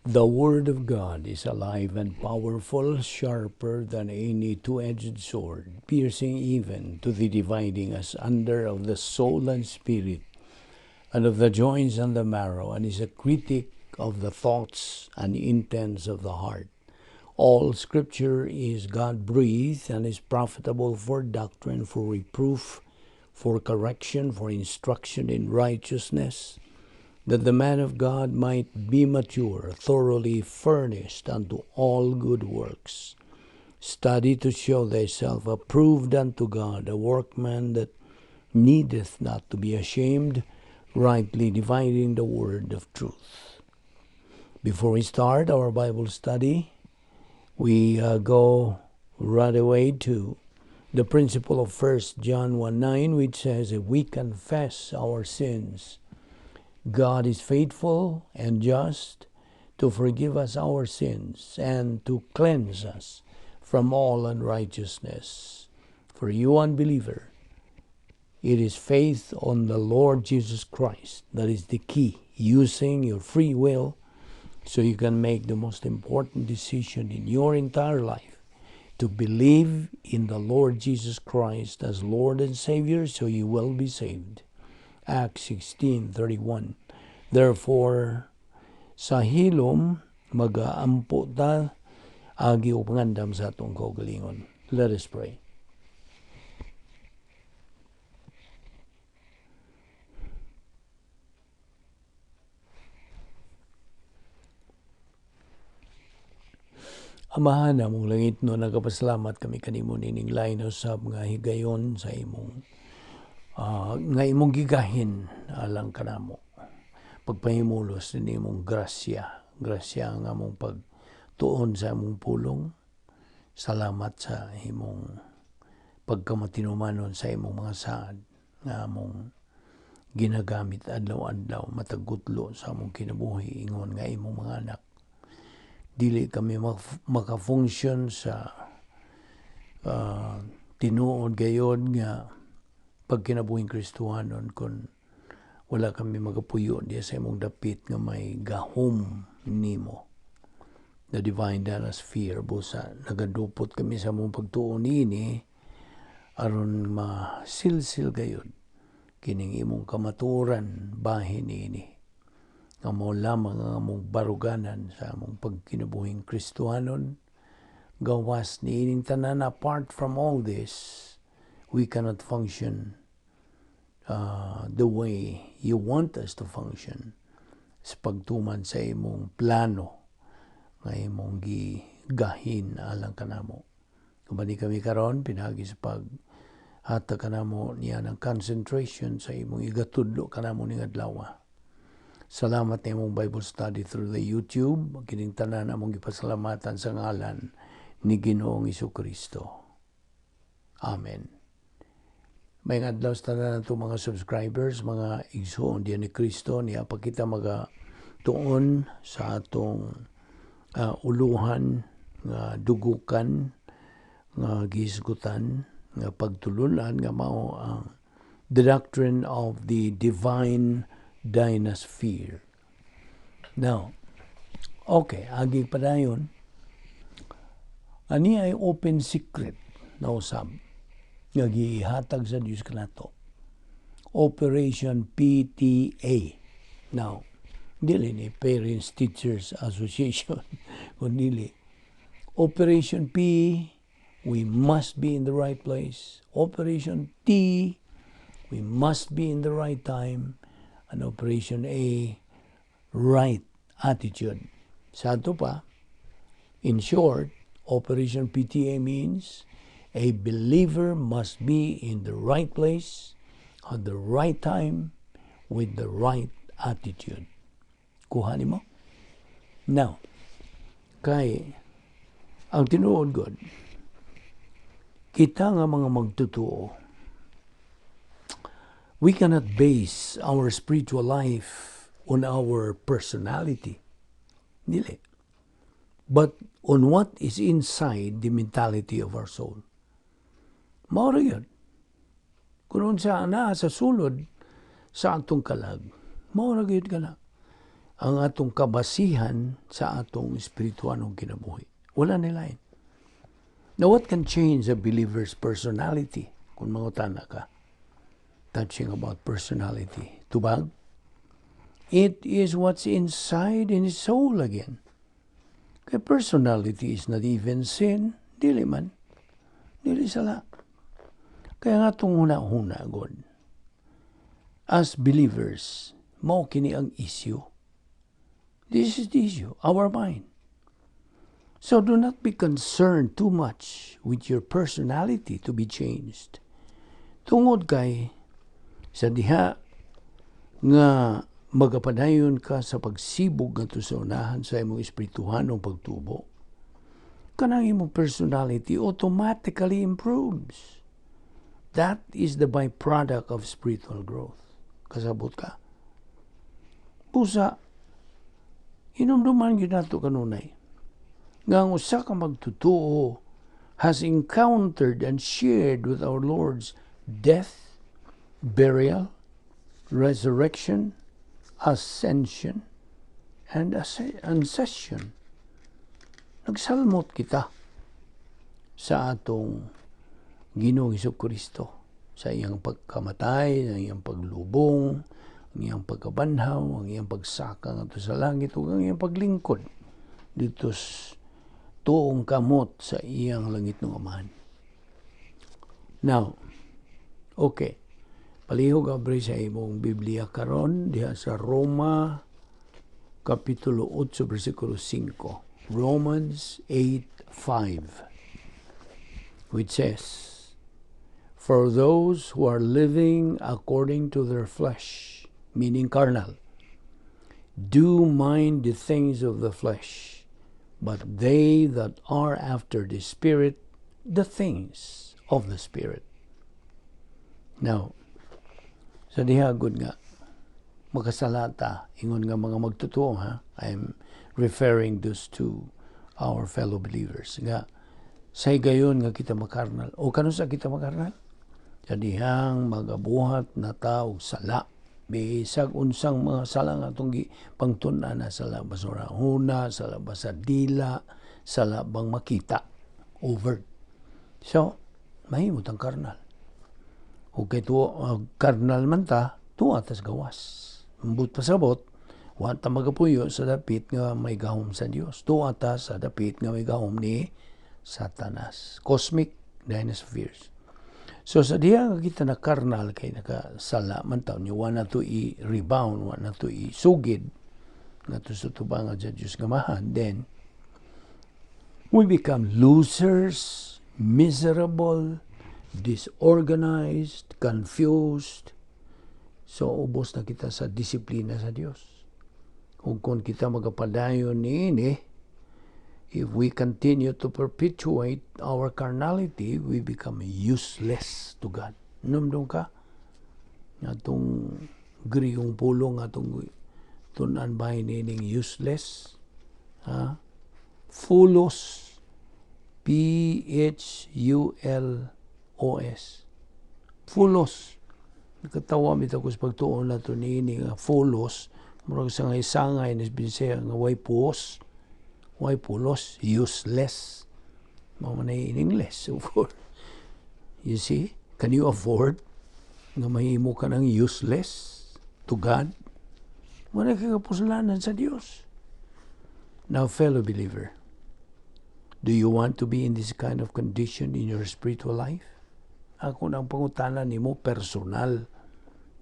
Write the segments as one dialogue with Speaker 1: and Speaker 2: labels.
Speaker 1: The Word of God is alive and powerful, sharper than any two-edged sword, piercing even to the dividing asunder of the soul and spirit, and of the joints and the marrow, and is a critic of the thoughts and intents of the heart. All Scripture is God-breathed and is profitable for doctrine, for reproof, for correction, for instruction in righteousness, that the man of God might be mature, thoroughly furnished unto all good works. Study to show thyself approved unto God, a workman that needeth not to be ashamed, rightly dividing the word of truth. Before we start our Bible study, we go right away to the principle of 1 John 1:9, which says, if we confess our sins, God is faithful and just to forgive us our sins and to cleanse us from all unrighteousness. For you unbeliever, it is faith on the Lord Jesus Christ that is the key, using your free will so you can make the most important decision in your entire life, to believe in the Lord Jesus Christ as Lord and Savior so you will be saved. Acts 16:31. Therefore, sa hilom, mag-aampo ta, agi o pangandam sa atong kaugalingon. Let us pray. Amahan na mong langit no, nagapasalamat kami kanimo nining lain usab nga higayon sa imong nga imong gigahin alang kanamo. Pagpahimulos din imong grasya nga mong pagtuon sa imong pulong. Salamat sa imong pagkamatinumanon sa imong mga saad nga among ginagamit adlaw-adlaw matagutlo sa among kinabuhi ingon nga imong mga anak. Dili kami makafunksyon sa tinuod gayod nga pagkinabuhing Kristohanon kung wala kami magapuyo diya sa imong dapit nga may gahom nimo. The divine Dynasphere, busa nagadupot kami sa mong pagtuon ini aron masilsil gayod kining imong kamaturan bahin ini nga mo lamang ang among baruganan sa among pagkinabuhing Kristohanon. Gawas ni ining tanan, apart from all this, we cannot function the way you want us to function sa pagtuman sa imong plano nga imong gigahin alang kanamo. Kumani kami karon pinagi sa hatag kanamo niya ng concentration sa imong igatudlo kanamo ning adlaw. Salamat na imong Bible study through the YouTube. Kining tanan among gipasalamatan sa ngalan ni Ginoong Jesucristo. Amen. May adlaw sa tanan nato mga subscribers, mga igsoon diyan ni Kristo, niya pa kita magatuon sa atong uluhan nga dugukan nga gisgutan nga pagtulunan nga mao ang the doctrine of the divine Dynasphere. Now, okay, agi pa dayon. Ani ay open secret na usab nga gihatag sa Dios kanato. Operation PTA. Now, dili ni Parents Teachers Association kundi Operation P, we must be in the right place. Operation T, we must be in the right time. And Operation A, right attitude. Sa ato pa, in short, Operation PTA means a believer must be in the right place at the right time with the right attitude. Kuha ni mo? Now, kay ang tinuod God, kita nga mga magtutuo, we cannot base our spiritual life on our personality. Dili. But on what is inside the mentality of our soul. Mao ra yun. Kung sa sulod sa atong kalag, mao ra gyud kana. ang atong kabasihan sa atong espirituanong kinabuhi. Wala nilain. Now, what can change a believer's personality? Kung mangutana ka, touching about personality. Tubag? It is what's inside in his soul again. Kaya personality is not even sin. Dili man. Dili sala. Kaya nga itong huna-huna, God. As believers, mao kini ang issue. This is the issue, our mind. So do not be concerned too much with your personality to be changed. Tungod kay sa diha nga magapadayon ka sa pagsibog ngadto sa unahan sa imong espirituhanong pagtubo, kanang imong personality automatically improves. That is the byproduct of spiritual growth. Kasabot ka. Pusa, inumduman gyud nato kanunay nga ang usa ka magtutuo has encountered and shared with our Lord's death, burial, resurrection, ascension, and ascension. Nagsalmot kita sa atong Ginoong Hesukristo sa iyang pagkamatay, sa iyang paglubong, ang iyang pagkabanhaw, ang iyang pagsaka ngadto sa langit, ug ang iyang paglingkod dito tuong kamot sa iyang langit ng Amahan. Now, okay. Palihog abri sa imong Biblia karon diha sa Roma Kapitulo 8, versikulo 5. Romans 8:5, which says, "For those who are living according to their flesh," meaning carnal, "do mind the things of the flesh, but they that are after the Spirit, the things of the Spirit." Now, sa diha gud nga makasalata ingon nga mga magtutuo, ha, I'm referring this to our fellow believers nga say gayon nga kita makarnal o kanu sa kita makarnal sa dihang magabuhat na taog sala bisag unsang mga sala nga atong pangtun-an na sala basura huna, sala basa dila, sala bang makita over, so mahimot ang karnal. O kay karnal man ta, tuwa tas gawas. Mbut pasabot, wa ta magapuyo sa dapit nga may gahom sa Dios. Tuwa ta sa dapit nga may gahom ni Satanas. Cosmic Dynaspheres. So sa diya nga kita na karnal kay nakasala man taon niya, wa na to i-rebound, wa na to i-sugid nga to sa tubang nga Diyos nga mahan, then we become losers, miserable, disorganized, confused. So, ubos na kita sa disiplina sa Diyos. Kung kita magapadayon niini, if we continue to perpetuate our carnality, we become useless to God. Numdum ka? Atong griyong pulong, atong tunan bahay nining useless. Ha? Fulos. P-H-U-L-O-S. Fulos. Nakatawa mita ko sa pagtuon na ito niini nga fulos. Murag sa nga isangay na Bisaya nga way puos. Way pulos. Useless. Mamanay in English. Of course. You see? Can you afford nga mahimo ka ng useless to God? Wala ka kapusalanan sa Diyos. Now, fellow believer, do you want to be in this kind of condition in your spiritual life? Ako nang pangutanan nimo personal.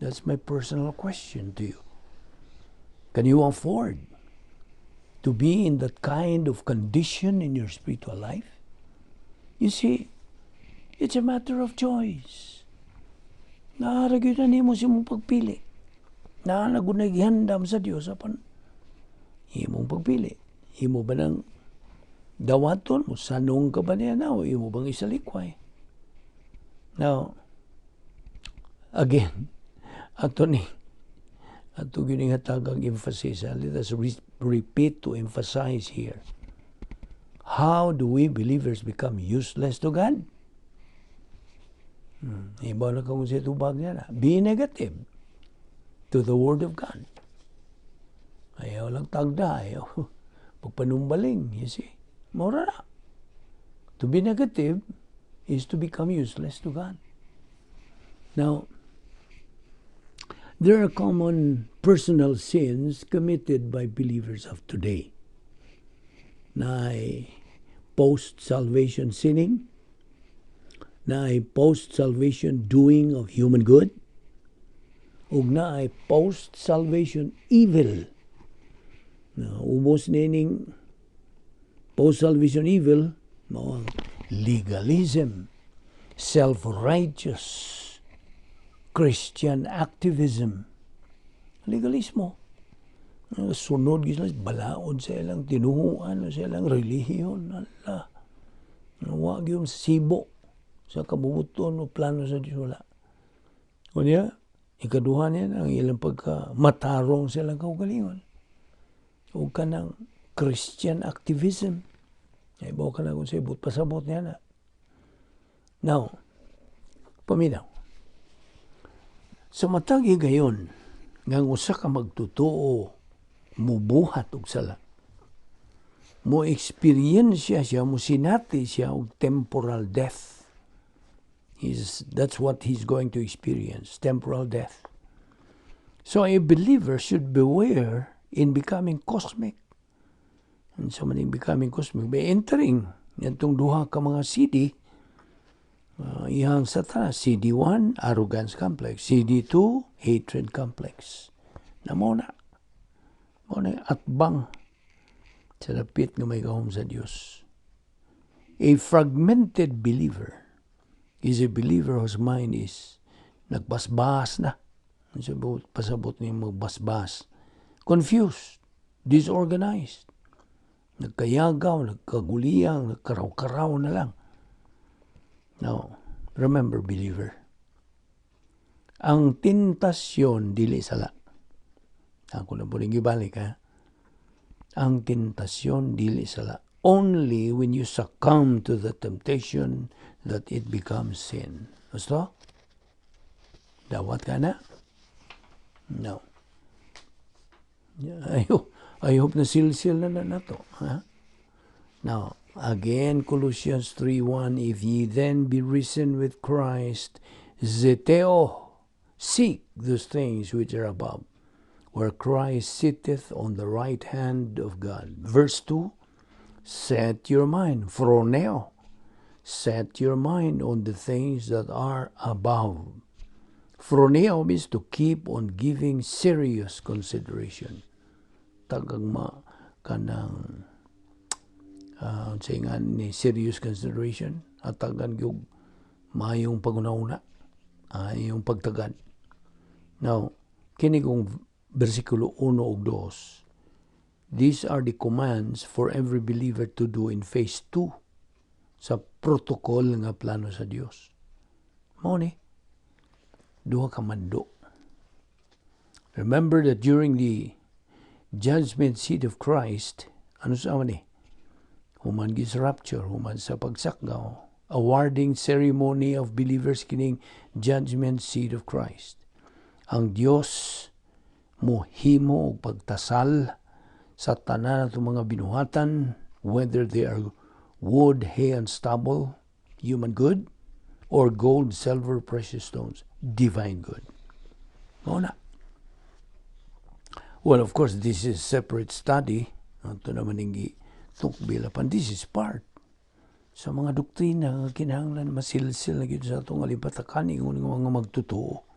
Speaker 1: That's my personal question to you. Can you afford to be in that kind of condition in your spiritual life? You see, it's a matter of choice. Naaragyo na nimo si mong pagpili. Naanagunaghandam sa Diyos apan imong pagpili. Imo ba nang dawaton mo, sanong ka ba niya na o imo bang isalikway? Now, again, ato gining hatagang emphasis. Let us repeat to emphasize here. How do we believers become useless to God? Iba na kung sa tubag niya na. Be negative to the Word of God. Ayaw lang tagda, ayaw pagpanumbaling, you see. Maura na. To be negative is to become useless to God. Now, there are common personal sins committed by believers of today. Na ay post-salvation sinning, na ay post-salvation doing of human good, ug na ay post-salvation evil. Na ubos nining post-salvation evil, mao ang legalism, self-righteous, Christian activism, legalismo. Sunod sila, balaod sa ilang tinuhuan, sa ilang relihiyon. Allah. Huwag yung sibo sa kabubuton o plano sa Diyos. Wala. Kunya, ikaduhan yan, ang ilang pagka-matarong sa ilang kaugalingon. Huwag ka ng Christian activism. Ay, bawa ka na kung sa ibot, pasabot niya na. Now, paminaw. Sa matagi gayon, ngang usa ka magtutuo, mubuhat og sala. Mo experience siya, mo sinati siya og temporal death. That's what he's going to experience, temporal death. So a believer should beware in becoming cosmic. And so maning becoming cosmic, by entering itong duha ka mga CD, iyang satanas, CD1, arrogance complex, CD2, hatred complex. Namo na atbang sa dapit nga may gahom sa Dios. A fragmented believer is a believer whose mind is nagbasbas na. Pasabot niya magbasbas. Confused, disorganized, nagkayagaw, nagkaguliyang, nagkaraw-karaw na lang. Now, remember, believer, ang tentasyon dili sala. Ako na po rin ibalik, ha? Ang tentasyon dili sala. Only when you succumb to the temptation that it becomes sin. Gusto? Dawat ka na? No. I hope na silsil na to. Ha? Now, again, Colossians 3:1, if ye then be risen with Christ, zeteo, seek those things which are above, where Christ sitteth on the right hand of God. Verse 2, set your mind, phroneo, set your mind on the things that are above. Phroneo means to keep on giving serious consideration. Tagagma kanang saingan ni serious consideration at tagan yung mayong pagunauna, yung pagtagad. Now, kini kong versikulo 1 ug 2, these are the commands for every believer to do in phase 2 sa protocol nga plano sa Dios. Mao ni duha ka mando. Remember that during the judgment seat of Christ, ano sa ni? Human gis rapture, human sa pagsakgaw, awarding ceremony of believers kining judgment seat of Christ. Ang Dios mohimo og pagtasal sa tanan atong mga binuhatan, whether they are wood, hay, and stubble, human good, or gold, silver, precious stones, divine good. Muna. Well, of course, this is separate study. Ito naman yung tukbilapan. This is part sa mga doktrina nga kinahanglan masilsil na gito sa itong alipatakan ingon nga mga magtutuo.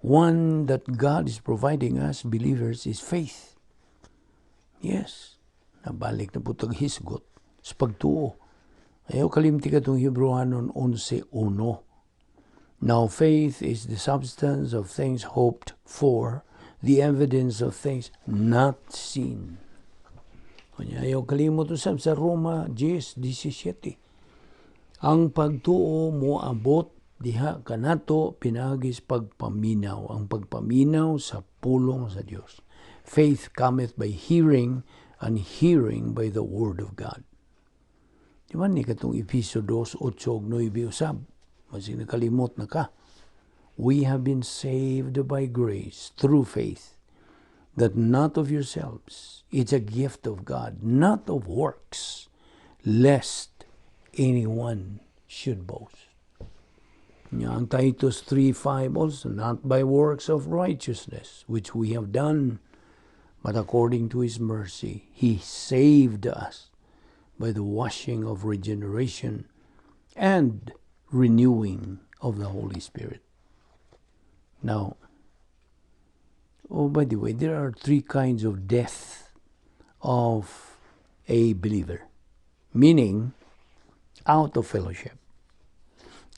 Speaker 1: One that God is providing us, believers, is faith. Yes. Nabalik na po itong hisgot sa pagtuo. Ayaw kalimti ka itong Hebrewanon 11:1. Now faith is the substance of things hoped for, the evidence of things not seen. Ayaw kalimot usab sa Roma 10:17. Ang pagtuo mo abot diha kanato pinagis pagpaminaw, ang pagpaminaw sa pulong sa Dios. Faith cometh by hearing, and hearing by the word of God. Di ba ni katong Efeso 2:8-9 usab? Masig nakalimot na ka. We have been saved by grace through faith. that not of yourselves. It's a gift of God, not of works, lest anyone should boast. Ang Titus 3:5 also, not by works of righteousness, which we have done, but according to His mercy, He saved us by the washing of regeneration and renewing of the Holy Spirit. Now, by the way, there are 3 kinds of death of a believer, meaning out of fellowship.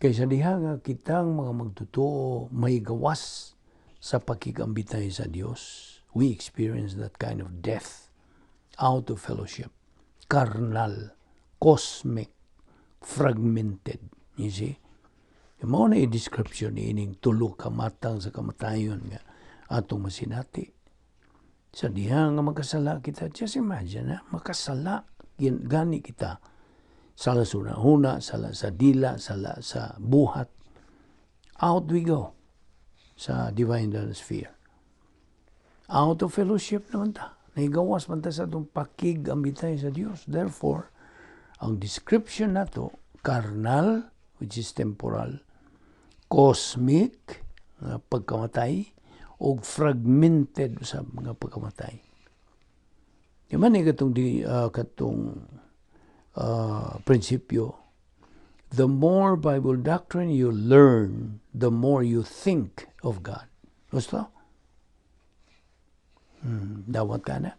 Speaker 1: Kaysa diha nga kitang mga magtotoo may gawas sa pakikambitay sa Dios, we experience that kind of death out of fellowship. Carnal, cosmic, fragmented. You see? Mao na i-description ining tulo ka matang sa kamatayon nga atong masinati. Sa diha nga makasala kita, just imagine, makasala gani kita. Sala sa una, sala sa dila, sala sa buhat. Out we go sa divine Dynasphere. Out of fellowship naman ta. Naigawas man ta sa itong pakig-ambitay sa Diyos. Therefore, ang description na to, carnal, which is temporal, cosmic, pagkamatay, o fragmented sa mga pagkamatay. Di man katong prinsipyo, the more Bible doctrine you learn, the more you think of God. Gusto? Dawat ka na.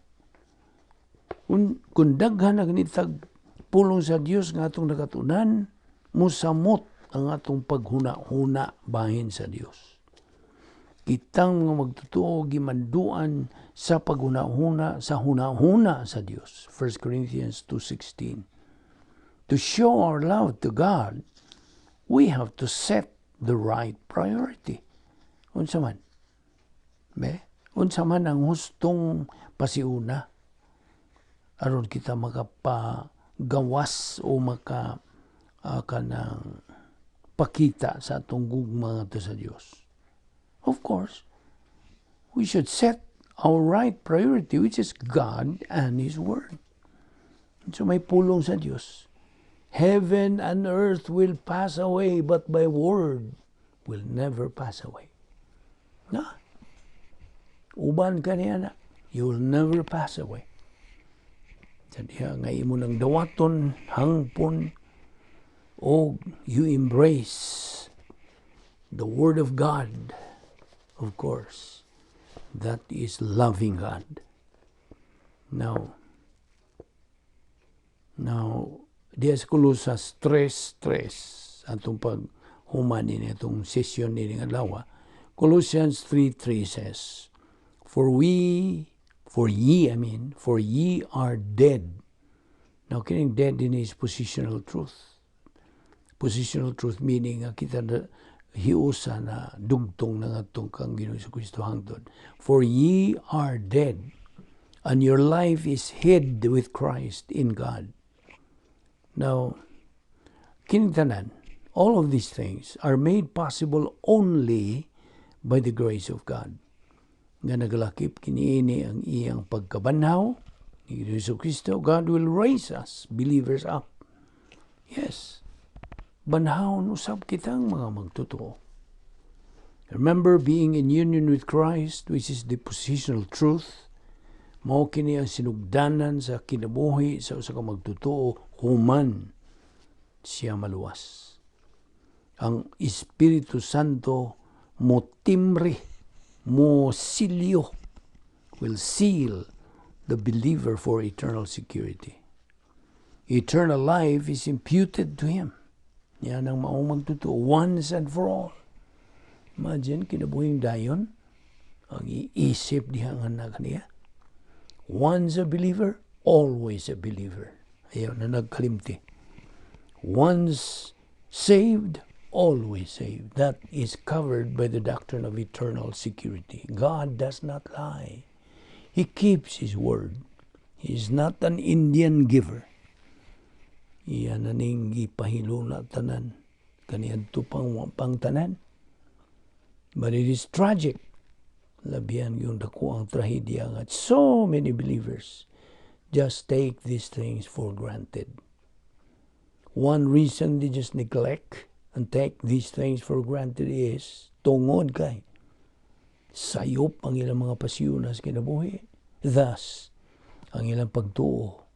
Speaker 1: Kung daghan na ganitag pulong sa Dios nga atong nakatunan, musamot ang atong paghuna-huna bahin sa Dios. Kitang mga magtotoo gimanduan sa paghuna-huna, sa huna-huna sa Dios. 1 Corinthians 2:16. To show our love to God, we have to set the right priority. Unsa man? Unsa man ang hustong pasiuna aron kita makapagawas o kanang pakita sa atong gugma to sa Dios. Of course, we should set our right priority, which is God and His Word. So may pulong sa Dios. Heaven and earth will pass away, but my word will never pass away. Na? Uban ka niya na. You will never pass away. Sadiya nga imo ng dawaton, hangpon, o you embrace the Word of God. Of course, that is loving God. Now, diya sa kulusa stress atong paghuman ini atong session ini nga adlaw. Colossians 3:3 says, For ye are dead. Now, kining dead in is positional truth. Positional truth meaning kita na hiusa na dugtong na atong kang Ginoong Kristo hangtod. For ye are dead, and your life is hid with Christ in God. Now, kinitanan, all of these things are made possible only by the grace of God. Nga nagalakip kiniini ang iyang pagkabanhaw ni Jesu Kristo, God will raise us, believers, up. Yes. Banhawon usab kitang mga magtotoo. Remember, being in union with Christ, which is the positional truth, mao kini ang sinugdanan sa kinabuhi sa usa ka magtotoo human siya maluwas. Ang Espiritu Santo mo timbre, mo silyo, will seal the believer for eternal security. Eternal life is imputed to him. Yan ang maong magtotoo once and for all. Imagine, kinabuhing dayon, ang iisip diha nga na kaniya. Once a believer, always a believer. Ayaw na nagkalimti. Once saved, always saved. That is covered by the doctrine of eternal security. God does not lie. He keeps His word. He is not an Indian giver. Iyan na ning ipahilo na tanan. Kaniadto pang tanan. But it is tragic labihan yung dako ang trahedya nga so many believers just take these things for granted. One reason they just neglect and take these things for granted is tungod kay sayop ang ilang mga pasyonas kinabuhi. Thus, ang ilang pagtuo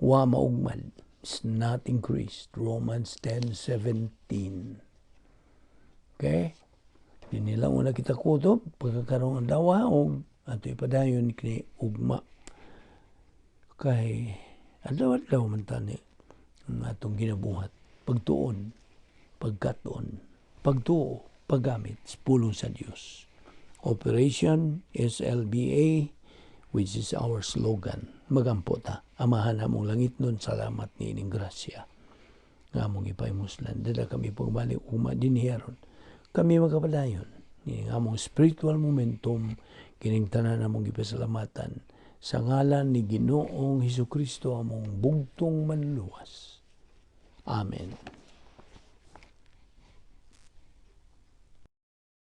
Speaker 1: wa maugmad is not increased. Romans 10:17. Okay? Di nila una kita kutob, pagkakaroon ng dawaog, ato ipadayon kini ugma. Kay, adlaw-adlaw man tani, ang atong ginabuhat. Pagtuon, pagkaton, pagtuo, paggamit, pulong sa Dios. Operation SLBA, which is our slogan. Magampo ta, amahan namong langit nun, salamat ni ining grasya. Nga mong ipaymuslan, dada kami pagbalik uma din hiyaron. Kami magkapadayon, nga mong spiritual momentum, kining tanan namong ipasalamatan, sa ngalan ni Ginoong Hesukristo among bugtong manluwas. Amen.